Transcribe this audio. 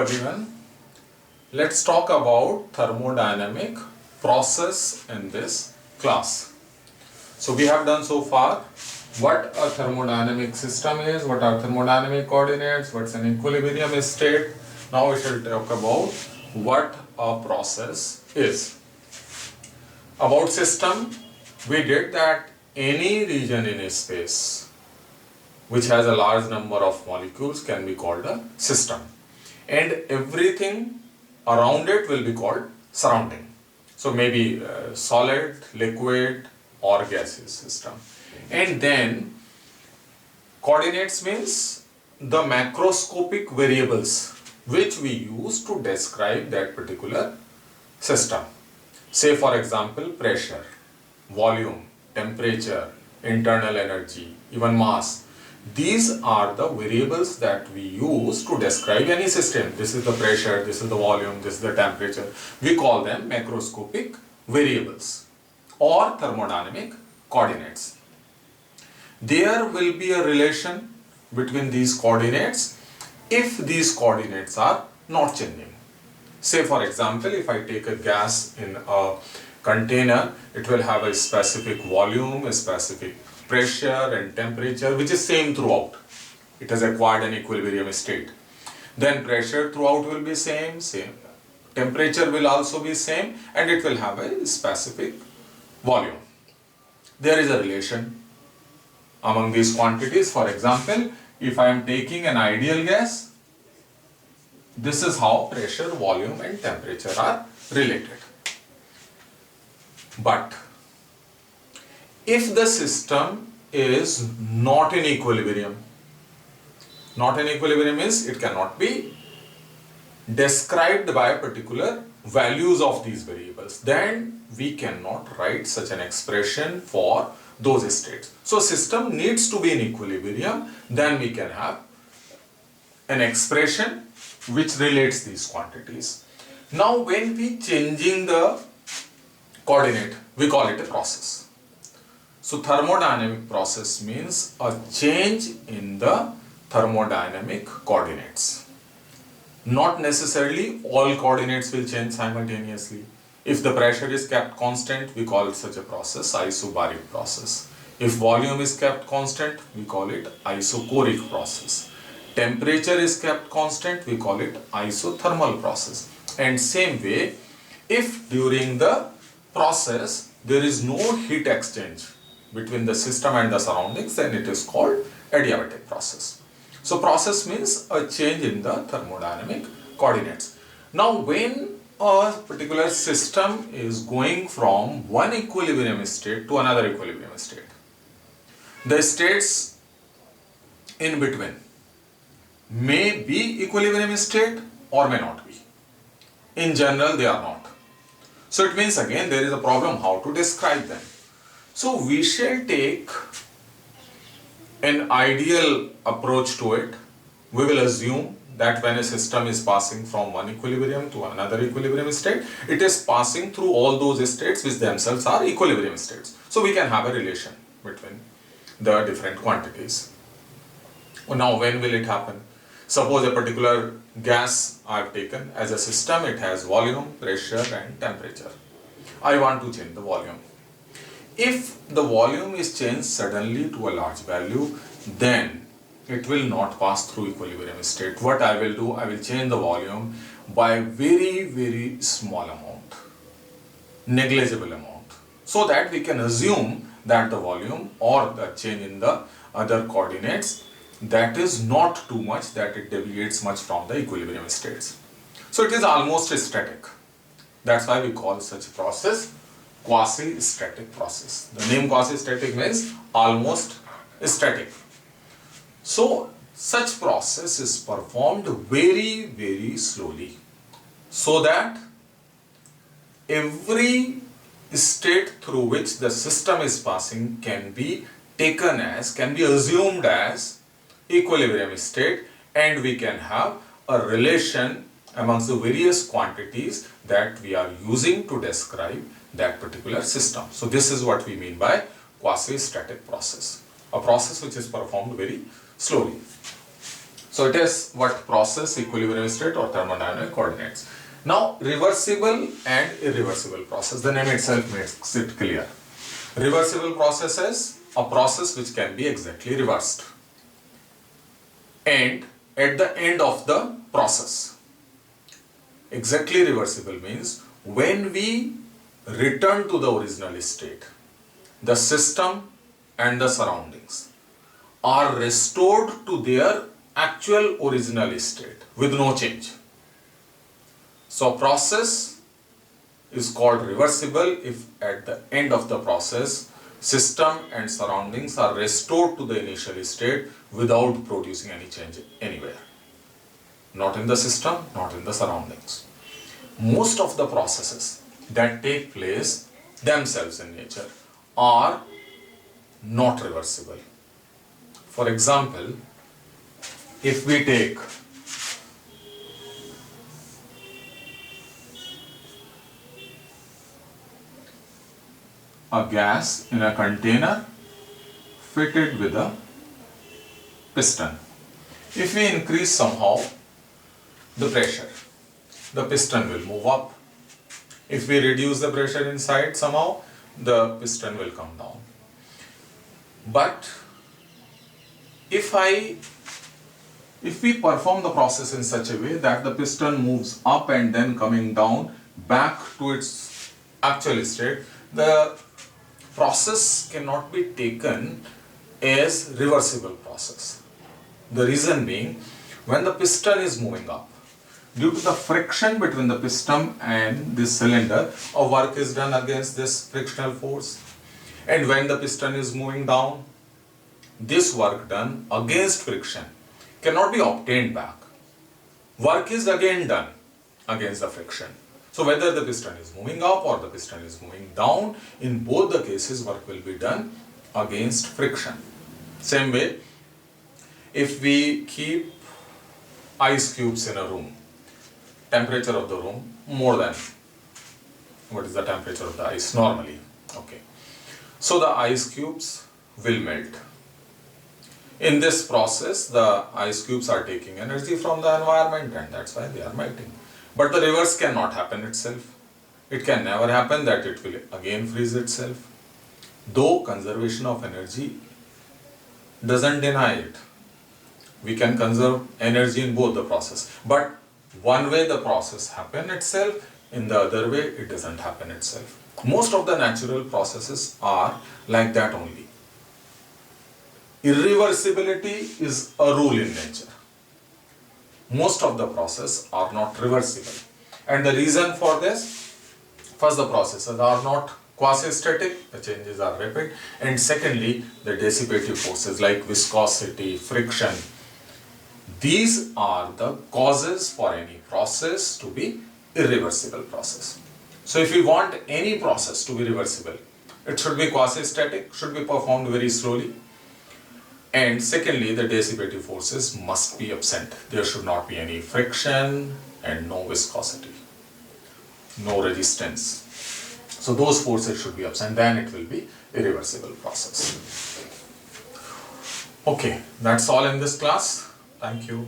everyone. Let's talk about thermodynamic process in this class. So we have done so far what a thermodynamic system is, what are thermodynamic coordinates, what's an equilibrium state. Now we shall talk about what a process is. About system, we did that any region in a space which has a large number of molecules can be called a system, and everything around it will be called surrounding. So maybe solid, liquid or gaseous system. And then coordinates means the macroscopic variables which we use to describe that particular system. Say for example pressure, volume, temperature, internal energy, even mass. These are the variables that we use to describe any system. This is the pressure, this is the volume, this is the temperature. We call them macroscopic variables or thermodynamic coordinates. There will be a relation between these coordinates if these coordinates are not changing. Say for example, if I take a gas in a container, it will have a specific volume, a specific pressure and temperature which is same throughout. It has acquired an equilibrium state. Then pressure throughout will be same. Temperature will also be same, and it will have a specific volume. There is a relation among these quantities. For example, if I am taking an ideal gas, this is how pressure, volume and temperature are related. But if the system is not in equilibrium means it cannot be described by particular values of these variables, then we cannot write such an expression for those states. So system needs to be in equilibrium, then we can have an expression which relates these quantities. Now when we changing the coordinate, we call it a process. So thermodynamic process means a change in the thermodynamic coordinates. Not necessarily all coordinates will change simultaneously. If the pressure is kept constant, we call it such a process isobaric process. If volume is kept constant, we call it isochoric process. Temperature is kept constant, we call it isothermal process. And same way, if during the process there is no heat exchange between the system and the surroundings, then it is called adiabatic process. So process means a change in the thermodynamic coordinates. Now when a particular system is going from one equilibrium state to another equilibrium state, the states in between may be equilibrium state or may not be. In general they are not. So it means again there is a problem how to describe them. So we shall take an ideal approach to it. We will assume that when a system is passing from one equilibrium to another equilibrium state, it is passing through all those states which themselves are equilibrium states. So we can have a relation between the different quantities. Now when will it happen? Suppose a particular gas I have taken as a system, it has volume, pressure and temperature. I want to change the volume. If the volume is changed suddenly to a large value, then it will not pass through equilibrium state. What I will do, I will change the volume by very small amount, negligible amount, so that we can assume that the volume or the change in the other coordinates, that is not too much that it deviates much from the equilibrium states. So it is almost static. That's why we call such a process quasi-static process. The name quasi-static means almost static. So such process is performed very slowly, so that every state through which the system is passing can be taken as, can be assumed as equilibrium state, and we can have a relation amongst the various quantities that we are using to describe that particular system. So this is what we mean by quasi-static process, a process which is performed very slowly. So it is what? Process, equilibrium state or thermodynamic coordinates. Now reversible and irreversible process, the name itself makes it clear. Reversible process is a process which can be exactly reversed. And at the end of the process, exactly reversible means when we return to the original state, the system and the surroundings are restored to their actual original state with no change. So a process is called reversible if at the end of the process system and surroundings are restored to the initial state without producing any change anywhere. Not in the system, not in the surroundings. Most of the processes that take place themselves in nature are not reversible. For example, if we take a gas in a container fitted with a piston. If we increase somehow the pressure, the piston will move up. If we reduce the pressure inside somehow, the piston will come down. But if we perform the process in such a way that the piston moves up and then coming down back to its actual state, the process cannot be taken as reversible process. The reason being, when the piston is moving up, due to the friction between the piston and this cylinder, a work is done against this frictional force. And when the piston is moving down, this work done against friction cannot be obtained back. Work is again done against the friction. So whether the piston is moving up or the piston is moving down, in both the cases work will be done against friction. Same way, if we keep ice cubes in a room, temperature of the room more than what is the temperature of the ice normally, okay. So the ice cubes will melt. In this process, the ice cubes are taking energy from the environment and that's why they are melting. But the reverse cannot happen itself. It can never happen that it will again freeze itself. Though conservation of energy doesn't deny it. We can conserve energy in both the process. But one way the process happen itself, in the other way it doesn't happen itself. Most of the natural processes are like that only. Irreversibility is a rule in nature. Most of the processes are not reversible. And the reason for this, first, the processes are not quasi-static, the changes are rapid, and secondly, the dissipative forces like viscosity, friction. These are the causes for any process to be irreversible process. So if we want any process to be reversible, it should be quasi-static, should be performed very slowly. And secondly, the dissipative forces must be absent. There should not be any friction and no viscosity, no resistance. So those forces should be absent, then it will be irreversible process. Okay, that's all in this class. Thank you.